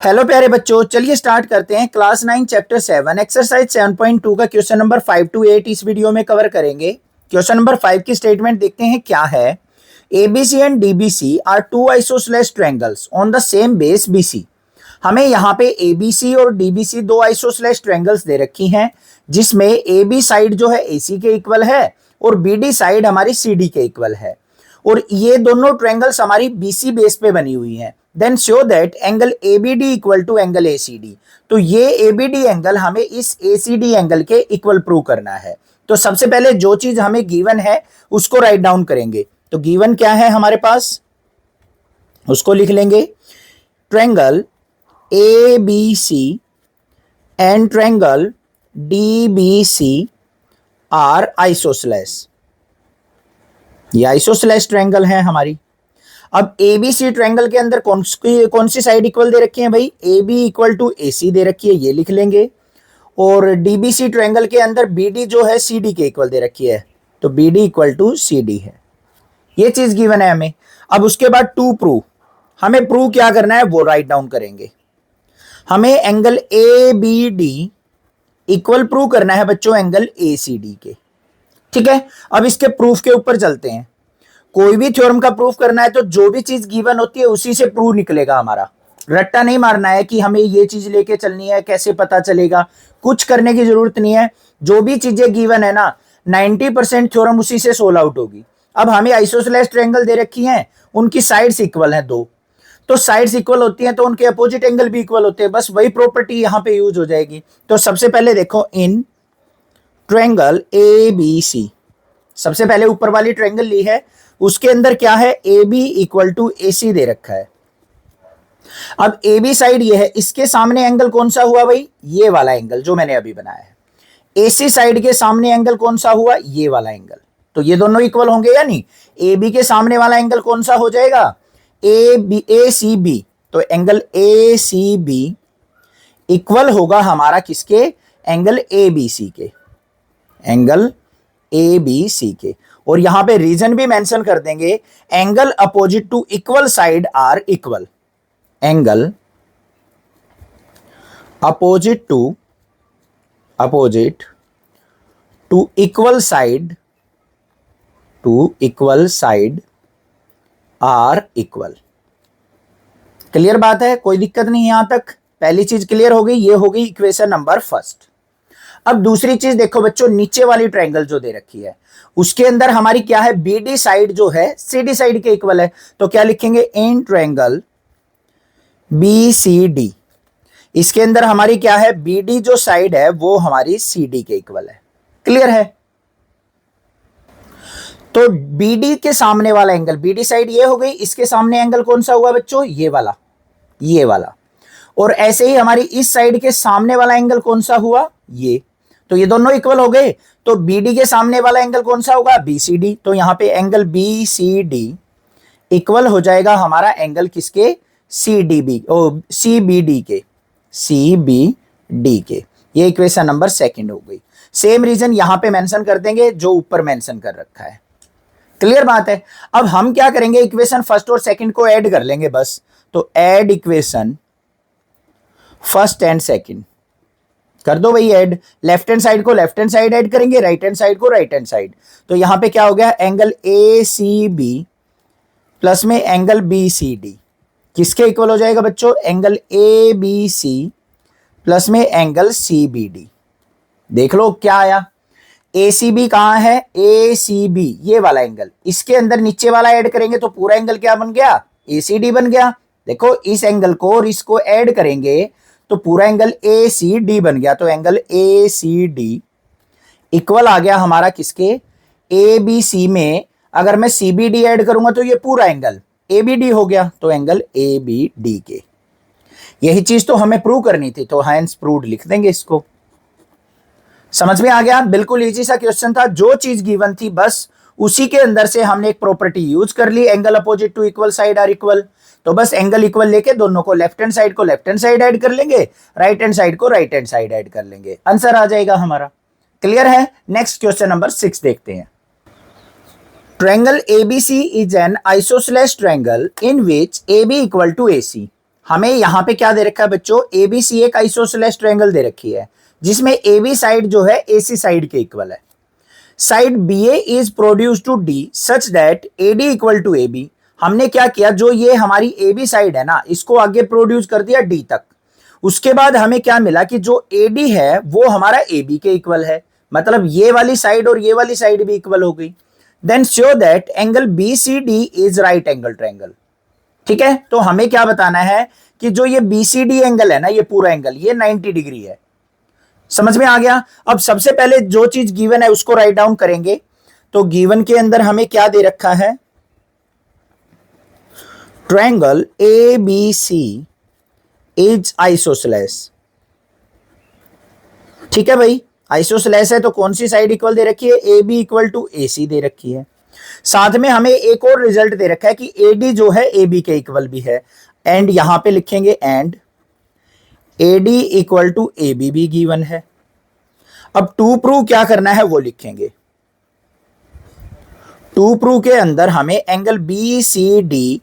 Hello प्यारे बच्चों, चलिए स्टार्ट करते हैं। क्लास 9 चैप्टर 7 एक्सरसाइज 7.2 का क्वेश्चन नंबर 5 to 8 इस वीडियो में कवर करेंगे। क्वेश्चन नंबर 5 की स्टेटमेंट देखते हैं क्या है। ABC and DBC are two isosceles triangles on the same base BC. हमें यहाँ पे एबीसी और डीबीसी दो आइसोसेलेस ट्रायंगल्स दे रखी हैं, जिसमें एबी साइड जो है एसी के इक्वल है और बीडी साइड हमारी सीडी के इक्वल है, और ये दोनों ट्रायंगल्स हमारी बीसी बेस पे बनी हुई हैं। Then show that angle ABD equal to angle ACD. तो ये एबीडी एंगल हमें इस एसीडी एंगल के इक्वल प्रूव करना है। तो सबसे पहले जो चीज हमें गिवन है उसको राइट डाउन करेंगे। तो गिवन क्या है हमारे पास, उसको लिख लेंगे। Triangle ABC and triangle DBC are isosceles. ये आइसोसेलेस ट्रायंगल है हमारी। अब एबीसी ट्रायंगल के अंदर कौन सी साइड इक्वल दे रखी है भाई, ए बी इक्वल टू ए सी दे रखी है, ये लिख लेंगे। और डीबीसी ट्रायंगल के अंदर बीडी जो है सीडी के इक्वल दे रखी है, तो बीडी इक्वल टू सीडी है। ये चीज गिवन है हमें। अब उसके बाद टू प्रूव, हमें प्रूव क्या करना है वो राइट डाउन करेंगे। हमें angle A B D equal prove करना है बच्चों एंगल ए सी डी के। ठीक है, अब इसके प्रूफ के ऊपर चलते हैं। कोई भी थ्योरम का प्रूफ करना है तो जो भी चीज गिवन होती है उसी से प्रूफ निकलेगा हमारा। रट्टा नहीं मारना है कि हमें ये चीज लेके चलनी है, कैसे पता चलेगा, कुछ करने की जरूरत नहीं है। जो भी चीजें गिवन है ना, 90% थ्योरम उसी से सोल्व आउट होगी। अब हमें आइसोसेलेस ट्रायंगल दे रखी हैं, उनकी साइड्स इक्वल हैं दो, तो साइड्स इक्वल होती हैं तो उनके अपोजिट एंगल भी इक्वल होते हैं। बस वही प्रॉपर्टी यहां पे यूज हो जाएगी। तो सबसे पहले देखो, इन ट्रायंगल ए बी सी, सबसे पहले ऊपर वाली ट्रायंगल ली है, उसके अंदर क्या है, ए बी इक्वल टू ए सी दे रखा है। अब ए बी साइड ये है, इसके सामने एंगल कौन सा हुआ भाई, ये वाला एंगल जो मैंने अभी बनाया है। ए सी साइड के सामने एंगल कौन सा हुआ, ये वाला एंगल। तो ये दोनों इक्वल होंगे या नहीं। ए बी के सामने वाला एंगल कौन सा हो जाएगा, ए सी बी। तो angle A C B equal होगा हमारा किसके, एंगल ए बी सी के, एंगल ए बी सी के। और यहां पे रीजन भी मेंशन कर देंगे, angle opposite to equal side are equal. Angle opposite to equal side are equal. Clear बात है, कोई दिक्कत नहीं यहां तक। पहली चीज क्लियर हो गई, ये हो गई इक्वेशन नंबर फर्स्ट। अब दूसरी चीज देखो बच्चों, नीचे वाली ट्रायंगल जो दे रखी है उसके अंदर हमारी क्या है, बीडी साइड जो है सीडी साइड के इक्वल है। तो क्या लिखेंगे, in triangle B C D, इसके अंदर हमारी क्या है, बीडी जो साइड है वो हमारी सीडी के इक्वल है। क्लियर है। तो बीडी के सामने वाला एंगल, बीडी साइड ये हो गई, इसके सामने एंगल कौन सा हुआ बच्चों, ये वाला, ये वाला। और ऐसे ही हमारी इस साइड के सामने वाला एंगल कौन सा हुआ, ये। तो ये दोनों इक्वल हो गए। तो बीडी के सामने वाला एंगल कौन सा होगा, बीसीडी। तो यहां पे एंगल बीसीडी इक्वल हो जाएगा हमारा एंगल किसके, सीडीबी ओ सीबीडी के, सीबीडी के। ये इक्वेशन नंबर सेकंड हो गई। सेम रीजन यहां पे मेंशन कर देंगे जो ऊपर मेंशन कर रखा है। क्लियर बात है। अब हम क्या करेंगे, इक्वेशन फर्स्ट और सेकंड को ऐड कर लेंगे बस। तो add equation first and second कर दो भाई ऐड। लेफ्ट हैंड साइड को लेफ्ट हैंड साइड ऐड करेंगे, राइट हैंड साइड को राइट हैंड साइड। तो यहां पे क्या हो गया, angle A C B plus में एंगल बी सी डी किसके इक्वल हो जाएगा बच्चों, angle A B C plus में एंगल सी बी डी। देख लो क्या आया, ए सी बी कहां है, ए सी बी ये वाला एंगल, इसके अंदर नीचे वाला ऐड करेंगे तो पूरा एंगल क्या बन गया, ए सी डी बन गया। देखो इस एंगल को और इसको ऐड करेंगे तो पूरा एंगल ए सी डी बन गया। तो angle A C D equal आ गया हमारा किसके, ए बी सी में अगर मैं सी बी डी एड करूंगा तो ये पूरा एंगल ए बी डी हो गया, तो एंगल ए बी डी के। यही चीज तो हमें प्रूव करनी थी, तो हैंस प्रूव्ड लिख देंगे इसको। समझ में आ गया, बिल्कुल इजी सा क्वेश्चन था। जो चीज गिवन थी बस उसी के अंदर से हमने एक प्रॉपर्टी यूज कर ली, angle opposite to equal side are equal. तो बस एंगल इक्वल लेके दोनों को लेफ्ट हैंड साइड ऐड कर लेंगे, राइट हैंड साइड को राइट हैंड साइड ऐड कर लेंगे, आंसर आ जाएगा हमारा। क्लियर है। नेक्स्ट क्वेश्चन नंबर 6 देखते हैं। Triangle ABC is an isosceles triangle in which AB equal to AC. हमें यहाँ पे क्या दे रखा है बच्चों, एबीसी एक आइसोसेलेस ट्रायंगल दे रखी है जिसमें एबी साइड जो है एसी साइड के इक्वल है। Side BA is produce to D such that AD equal to AB. हमने क्या किया, जो ये हमारी एबी साइड है ना, इसको आगे प्रोड्यूस कर दिया डी तक। उसके बाद हमें क्या मिला कि जो एडी है वो हमारा एबी के इक्वल है, मतलब ये वाली साइड और ये वाली साइड भी इक्वल हो गई। Then show that angle B C D is right angle triangle. ठीक है, तो हमें क्या बताना है कि जो ये बीसीडी एंगल है ना, ये पूरा एंगल ये 90 डिग्री है। समझ में आ गया। अब सबसे पहले जो चीज गिवन है उसको राइट डाउन करेंगे। तो गिवन के अंदर हमें क्या दे रखा है, triangle A B C is isosceles. ठीक है भाई, आइसोसेलेस है तो कौन सी साइड इक्वल दे रखी है, ए बी इक्वल टू ए सी दे रखी है। साथ में हमें एक और रिजल्ट दे रखा है कि ए डी जो है ए बी के इक्वल भी है। एंड यहां पे लिखेंगे and A D equal to A B भी गिवन है। अब टू प्रूव क्या करना है वो लिखेंगे। टू प्रूव के अंदर हमें angle B C D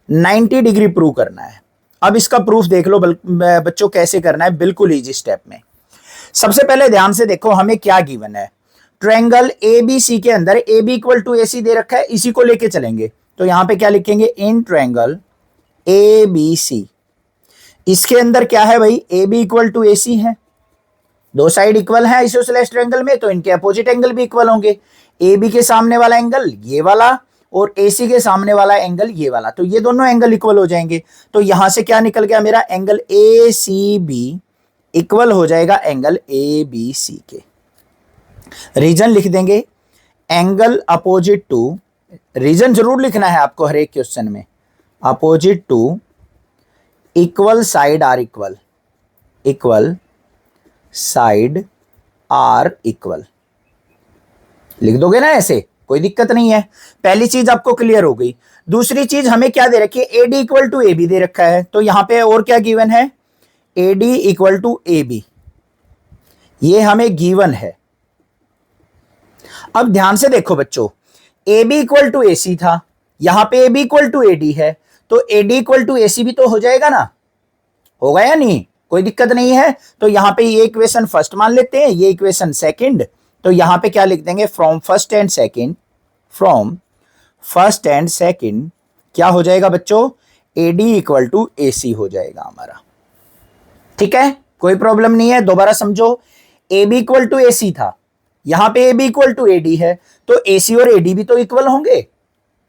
90 degree prove करना है। अब इसका प्रूफ देख लो बच्चों कैसे करना है, बिल्कुल इजी स्टेप में। सबसे पहले ध्यान से देखो हमें क्या गिवन है, ट्रायंगल ए बी सी के अंदर ए बी इक्वल टू ए सी दे रखा है, इसी को लेके चलेंगे। तो यहां पे क्या लिखेंगे, इन ट्रायंगल ए बी सी, इसके अंदर क्या है भाई, ए बी इक्वल टू ए सी है। दो साइड इक्वल है आइसोसेलेस ट्रायंगल में, तो इनके अपोजिट एंगल भी इक्वल होंगे। ए बी के सामने वाला एंगल ये वाला और ए सी के सामने वाला एंगल ये वाला, तो ये दोनों एंगल इक्वल हो जाएंगे। तो यहां से क्या निकल गया, मेरा angle A C B equal हो जाएगा एंगल ए बी सी के। रीजन लिख देंगे, एंगल अपोजिट टू, रीजन जरूर लिखना है आपको हर एक क्वेश्चन में, opposite to equal side are equal, equal side are equal लिख दोगे ना, ऐसे कोई दिक्कत नहीं है। पहली चीज आपको क्लियर हो गई। दूसरी चीज हमें क्या दे रखी है, AD equal to A B दे रखा है। तो यहां पे और क्या गिवन है, AD equal to A B, ये हमें गिवन है। अब ध्यान से देखो बच्चों, A B equal to A C था, यहां पे A B equal to A D है, तो A D equal to A C भी तो हो जाएगा ना, होगा या नहीं, कोई दिक्कत नहीं है। तो यहां पे ये इक्वेशन फर्स्ट मान लेते हैं, ये इक्वेशन सेकंड। तो यहां पे क्या लिख देंगे, from first and second, from first and second क्या हो जाएगा बच्चों, ए डी इक्वल टू ए सी हो जाएगा हमारा। ठीक है, कोई प्रॉब्लम नहीं है। दोबारा समझो, A B equal to A C था, यहां पे A B equal to A D है, तो ए सी और ए डी भी तो इक्वल होंगे।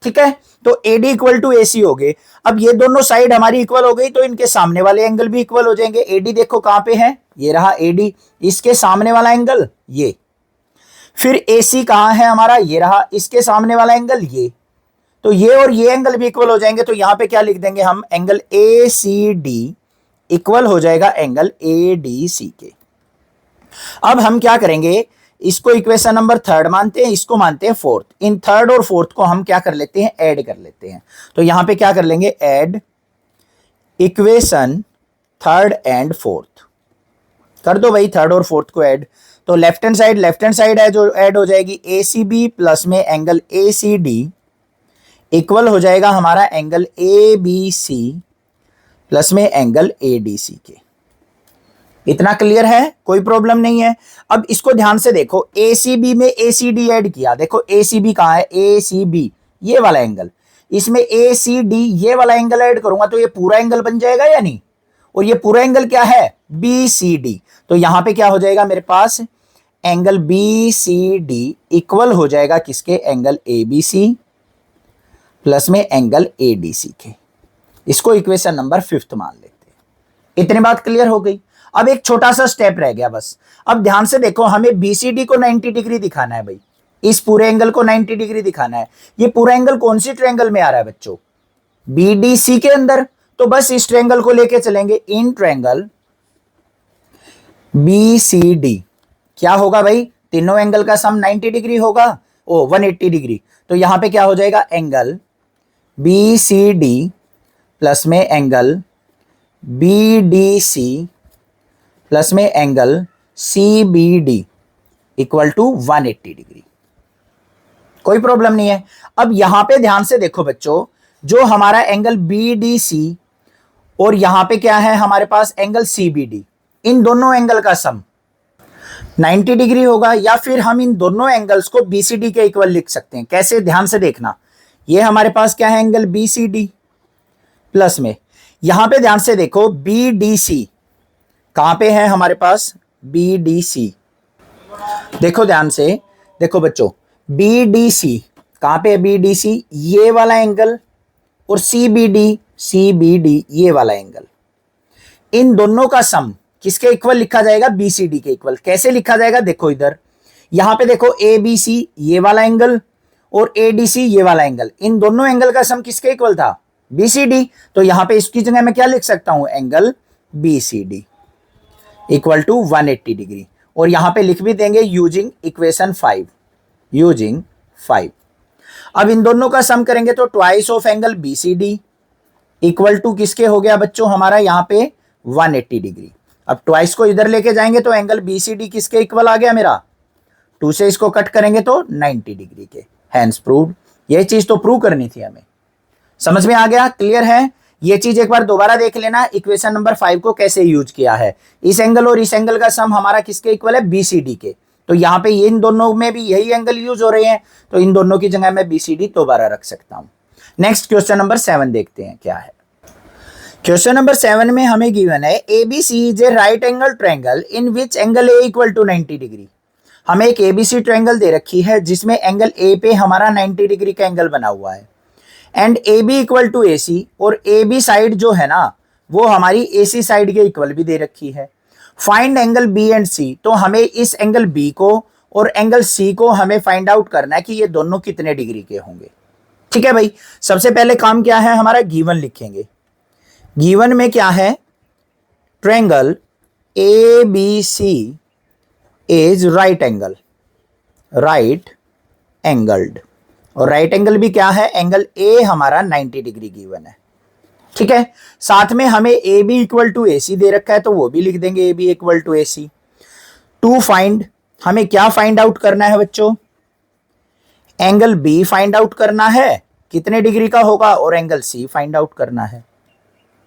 ठीक है, तो A D equal to A सी हो गए। अब ये दोनों साइड हमारी इक्वल हो गई, तो इनके सामने वाले एंगल भी इक्वल हो जाएंगे। ए डी देखो कहां पे है, ये रहा ए डी, इसके सामने वाला एंगल ये। फिर ए सी कहां है हमारा, ये रहा, इसके सामने वाला एंगल ये। तो ये और ये एंगल भी इक्वल हो जाएंगे। तो यहां पे क्या लिख देंगे हम, angle A C D equal हो जाएगा एंगल ए डी सी के। अब हम क्या करेंगे, इसको इक्वेशन नंबर थर्ड मानते हैं, इसको मानते हैं फोर्थ। इन थर्ड और फोर्थ को हम क्या कर लेते हैं, ऐड कर लेते हैं। तो यहां पे क्या कर लेंगे, add equation third and fourth कर दो भाई, थर्ड और फोर्थ को ऐड। तो लेफ्ट हैंड साइड है जो ऐड हो जाएगी, ए सी बी प्लस में angle A C D equal हो जाएगा हमारा angle A B C plus में एंगल ए डी सी के। इतना क्लियर है, कोई प्रॉब्लम नहीं है। अब इसको ध्यान से देखो, ए सी बी में ए सी डी ऐड किया, देखो ए सी बी कहां है, ए सी बी ये वाला एंगल, इसमें ए सी डी ये वाला एंगल ऐड करूंगा तो ये पूरा एंगल बन जाएगा या नहीं, और ये पूरा एंगल क्या है, बी सी डी। तो यहां पे क्या हो जाएगा मेरे पास, angle B C D equal हो जाएगा किसके, angle A B C plus में एंगल ए डी सी के। इसको इक्वेशन नंबर फिफ्थ मान लेते हैं। इतनी बात क्लियर हो गई। अब एक छोटा सा स्टेप रह गया बस। अब ध्यान से देखो, हमें बीसीडी को 90 डिग्री दिखाना है भाई, इस पूरे एंगल को 90 डिग्री दिखाना है। ये पूरा एंगल कौन सी ट्रायंगल में आ रहा है बच्चों, बीडीसी के अंदर। तो बस इस ट्रायंगल को लेके चलेंगे, इन ट्रायंगल बीसीडी क्या होगा भाई, तीनों एंगल का सम 90 डिग्री होगा, 180 डिग्री। तो यहां पे क्या हो जाएगा, एंगल बीसीडी प्लस में एंगल बीडीसी प्लस में angle CBD equal to 180 degree. कोई प्रॉब्लम नहीं है। अब यहां पे ध्यान से देखो बच्चों, जो हमारा एंगल बीडीसी और यहां पे क्या है हमारे पास एंगल CBD, इन दोनों एंगल का सम 90 डिग्री होगा, या फिर हम इन दोनों एंगल्स को BCD के इक्वल लिख सकते हैं। कैसे, ध्यान से देखना, ये हमारे पास क्या है एंगल BCD, प्लस में यहां पे ध्यान से देखो BDC कहां पे है हमारे पास, BDC देखो ध्यान से, देखो बच्चों BDC कहां पे है, BDC ये वाला एंगल, और CBD ये वाला एंगल, इन दोनों का सम किसके इक्वल लिखा जाएगा, BCD के इक्वल। कैसे लिखा जाएगा, देखो इधर यहां पे देखो ABC ये वाला एंगल और ADC ये वाला एंगल, इन दोनों एंगल का सम किसके इक्वल था, BCD। तो यहां पे इसकी जगह मैं क्या लिख सकता हूं, angle BCD equal to 180 degree, और यहां पे लिख भी देंगे यूजिंग इक्वेशन 5, यूजिंग 5। अब इन दोनों का सम करेंगे तो twice of angle BCD equal to किसके हो गया बच्चों, हमारा यहाँ पे 180 डिग्री। अब ट्वाइस को इधर लेके जाएंगे तो एंगल BCD किसके इक्वल आ गया मेरा, 2 से इसको कट करेंगे तो 90 डिग्री के। हैंस प्रूव्ड, ये चीज तो प्रूव करनी थी हमें, समझ में आ गया, क्लियर है। ये चीज एक बार दोबारा देख लेना, इक्वेशन नंबर 5 को कैसे यूज किया है। इस एंगल और इस एंगल का सम हमारा किसके इक्वल है, BCD के। तो यहाँ पे इन दोनों में भी यही एंगल यूज हो रहे हैं, तो इन दोनों की जगह मैं BCD दोबारा रख सकता हूं। नेक्स्ट क्वेश्चन नंबर 7 देखते हैं क्या है। क्वेश्चन नंबर 7 में हमें गिवन है ABC is a right angle triangle in which angle A equal to 90 degree. हमें एक ABC ट्रायंगल दे रखी है जिसमें एंगल A पे हमारा 90 डिग्री का एंगल बना हुआ है, and AB equal to AC, और AB साइड जो है ना वो हमारी AC साइड के इक्वल भी दे रखी है। Find angle B and C, तो हमें इस एंगल B को और एंगल C को हमें फाइंड आउट करना है कि ये दोनों कितने डिग्री के होंगे। ठीक है भाई, सबसे पहले काम क्या है हमारा, गिवन लिखेंगे। गिवन में क्या है, triangle ABC is right angle, right angled, और राइट एंगल भी क्या है, एंगल A हमारा 90 डिग्री गिवन है। ठीक है, साथ में हमें AB इक्वल टू AC दे रखा है तो वो भी लिख देंगे AB equal to AC। To find, हमें क्या फाइंड आउट करना है बच्चों, एंगल B फाइंड आउट करना है कितने डिग्री का होगा, और एंगल C फाइंड आउट करना है।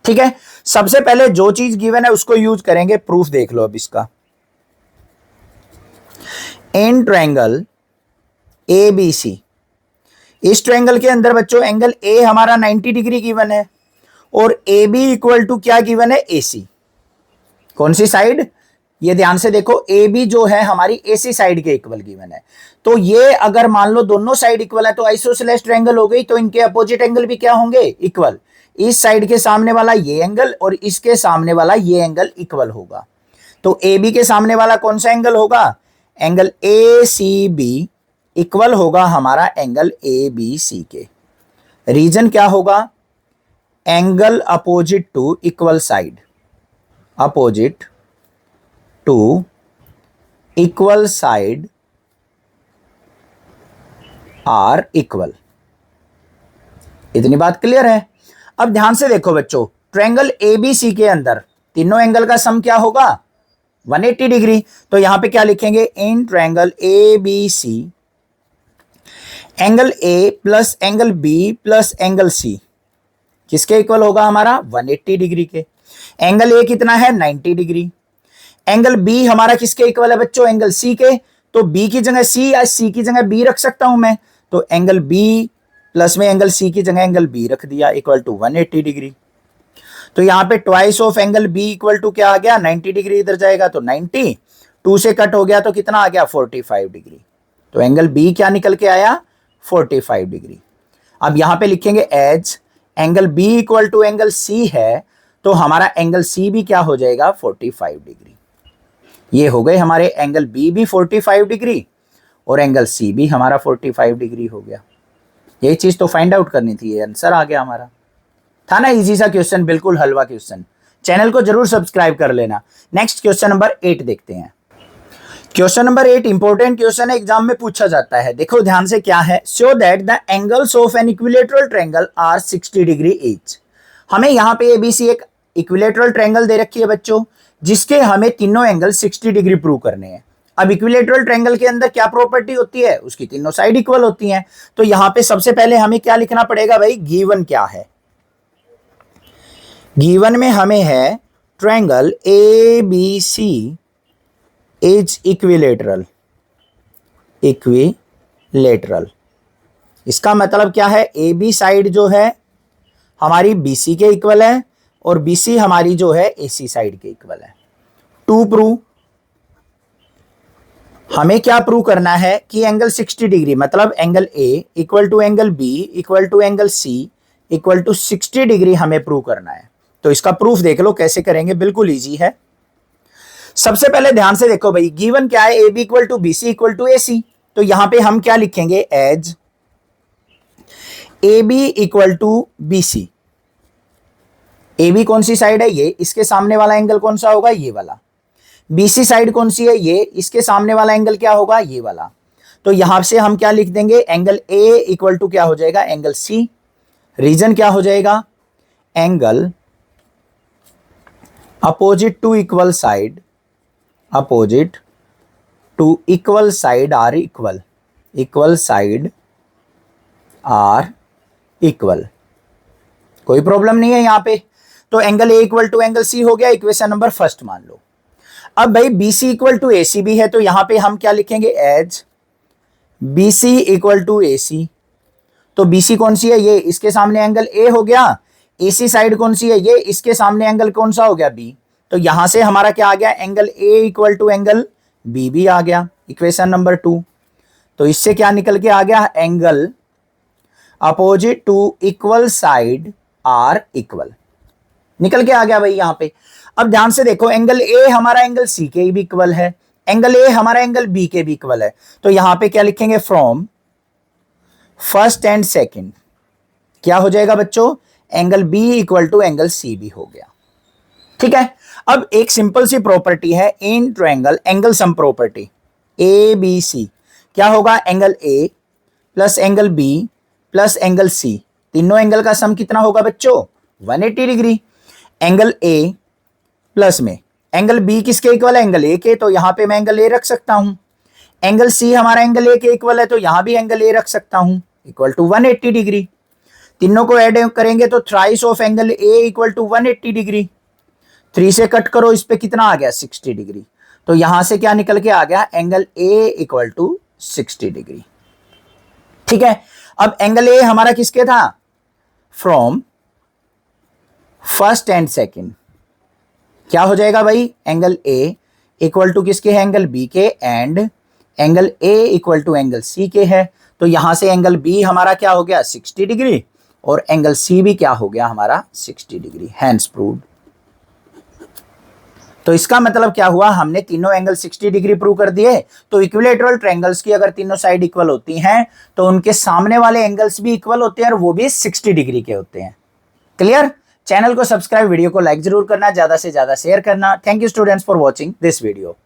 ठीक है, सबसे पहले जो चीज गिवन है उसको यूज करेंगे। प्रूफ देख लो अब इसका, इन ट्रायंगल ABC, इस ट्रायंगल के अंदर बच्चों एंगल A हमारा 90 डिग्री गिवन है, और AB इक्वल टू क्या गिवन है, AC। कौन सी साइड, ये ध्यान से देखो, AB जो है हमारी AC साइड के इक्वल गिवन है। तो ये अगर मान लो दोनों साइड इक्वल है तो आइसोसेलेस ट्रायंगल हो गई, तो इनके अपोजिट एंगल भी क्या होंगे, इक्वल। इस साइड के सामने वाला ये एंगल और इसके सामने वाला ये एंगल इक्वल होगा। तो AB के सामने वाला कौन सा एंगल होगा, एंगल ACB इक्वल होगा हमारा एंगल ABC के। रीजन क्या होगा, angle opposite to equal side, opposite to equal side are equal. इतनी बात क्लियर है। अब ध्यान से देखो बच्चों, ट्रायंगल ABC के अंदर तीनों एंगल का सम क्या होगा, 180 डिग्री। तो यहां पे क्या लिखेंगे, in triangle ABC angle A plus angle B plus angle C किसके इक्वल होगा हमारा, 180 डिग्री के। एंगल A कितना है, 90 डिग्री। एंगल B हमारा किसके इक्वल है बच्चों, एंगल C के। तो B की जगह C या C की जगह B रख सकता हूं मैं, तो एंगल B प्लस में एंगल C की जगह एंगल B रख दिया इक्वल टू 180 डिग्री। तो यहां पे twice of angle B equal to क्या आ गया, 90 डिग्री, इधर जाएगा तो 90, 2 से कट हो गया तो कितना आ गया, 45 डिग्री। तो एंगल B क्या निकल के आया, 45 डिग्री। अब यहां पे लिखेंगे as angle B equal to angle C है, तो हमारा एंगल C भी क्या हो जाएगा, 45 डिग्री। ये हो गए हमारे एंगल B भी 45 डिग्री और एंगल C भी हमारा 45 डिग्री हो गया। ये चीज तो फाइंड आउट करनी थी, ये आंसर आ गया हमारा। था ना इजी सा क्वेश्चन, बिल्कुल हलवा क्वेश्चन। चैनल को जरूर सब्सक्राइब कर लेना। नेक्स्ट क्वेश्चन नंबर 8 देखते हैं। क्वेश्चन नंबर 8 इंपॉर्टेंट क्वेश्चन है, एग्जाम में पूछा जाता है। देखो ध्यान से क्या है, show that the angles of an equilateral triangle are 60 degree each. हमें यहाँ पे ABC एक इक्विलेटरल ट्रायंगल दे रखी है बच्चों, जिसके हमें तीनों एंगल 60 डिग्री प्रूव करने हैं। अब इक्विलेटरल ट्रायंगल के अंदर क्या प्रॉपर्टी होती है, उसकी तीनों साइड इक्वल होती हैं। तो यहाँ पे सबसे पहले हमें क्या लिखना पड़ेगा भाई, गिवन क्या है। गिवन में हमें है triangle ABC is equilateral. Equilateral इसका मतलब क्या है, AB साइड जो है हमारी BC के इक्वल है और BC हमारी जो है AC साइड के इक्वल है। टू प्रूव, हमें क्या प्रूव करना है कि एंगल 60 डिग्री मतलब angle A equal to angle B equal to angle C equal to 60 degree हमें प्रूव करना है। तो इसका प्रूफ देख लो कैसे करेंगे, बिल्कुल इजी है। सबसे पहले ध्यान से देखो भाई, गिवन क्या है, AB equal to BC equal to AC। तो यहां पे हम क्या लिखेंगे, as AB equal to BC। AB कौन सी साइड है, ये, इसके सामने वाला एंगल कौन सा होगा, ये वाला। BC साइड कौन सी है, ये, इसके सामने वाला एंगल क्या होगा, ये वाला। तो यहां से हम क्या लिख देंगे, एंगल A इक्वल टू क्या हो जाएगा, एंगल C। रीजन क्या हो जाएगा, angle opposite to equal side, opposite to equal side are equal, equal side are equal. कोई प्रॉब्लम नहीं है यहां पे। तो angle A equal to angle C हो गया, इक्वेशन नंबर फर्स्ट मान लो। अब भाई BC इक्वल टू AC भी है, तो यहां पे हम क्या लिखेंगे, as BC equal to AC। तो BC कौन सी है, ये, इसके सामने एंगल A हो गया। AC साइड कौन सी है, ये, इसके सामने एंगल कौन सा हो गया, B। तो यहां से हमारा क्या आ गया, angle A equal to angle B भी आ गया, इक्वेशन नंबर 2। तो इससे क्या निकल के आ गया, angle opposite to equal side are equal, निकल के आ गया भाई यहां पे। अब ध्यान से देखो, एंगल A हमारा एंगल C के भी इक्वल है, एंगल A हमारा एंगल B के भी इक्वल है। तो यहां पे क्या लिखेंगे, फ्रॉम फर्स्ट एंड सेकंड क्या हो जाएगा बच्चों, angle B equal to angle C भी हो गया। ठीक है। अब एक सिंपल सी प्रॉपर्टी है in triangle, angle sum property, ABC क्या होगा, angle A plus angle B plus angle C, तीनों एंगल का सम कितना होगा बच्चों, 180 डिग्री। एंगल A प्लस में एंगल B किसके इक्वल है, एंगल A के, तो यहां पे मैं एंगल A रख सकता हूं। एंगल C हमारा एंगल A के इक्वल है, तो यहां भी एंगल A रख सकता हूं, इक्वल टू 180 डिग्री। तीनों को ऐड करेंगे तो thrice of angle A equal to 180 degree. 3 से कट करो, इस पे कितना आ गया, 60 डिग्री। तो यहां से क्या निकल के आ गया, angle A equal to 60 degree. ठीक है। अब एंगल A हमारा किसके था, फ्रॉम फर्स्ट एंड सेकंड क्या हो जाएगा भाई, एंगल A इक्वल टू किसके है, एंगल B के, and angle A equal to angle C के है। तो यहां से एंगल B हमारा क्या हो गया, 60 डिग्री, और एंगल C भी क्या हो गया हमारा, 60 डिग्री। Hence proved. तो इसका मतलब क्या हुआ, हमने तीनों एंगल 60 डिग्री प्रूव कर दिए। तो इक्विलेटरल ट्रायंगल्स की अगर तीनों साइड इक्वल होती हैं तो उनके सामने वाले एंगल्स भी इक्वल होते हैं और वो भी 60 डिग्री के होते हैं। क्लियर। चैनल को सब्सक्राइब, वीडियो को लाइक जरूर करना, ज्यादा से ज्यादा शेयर करना। Thank you students for watching this video.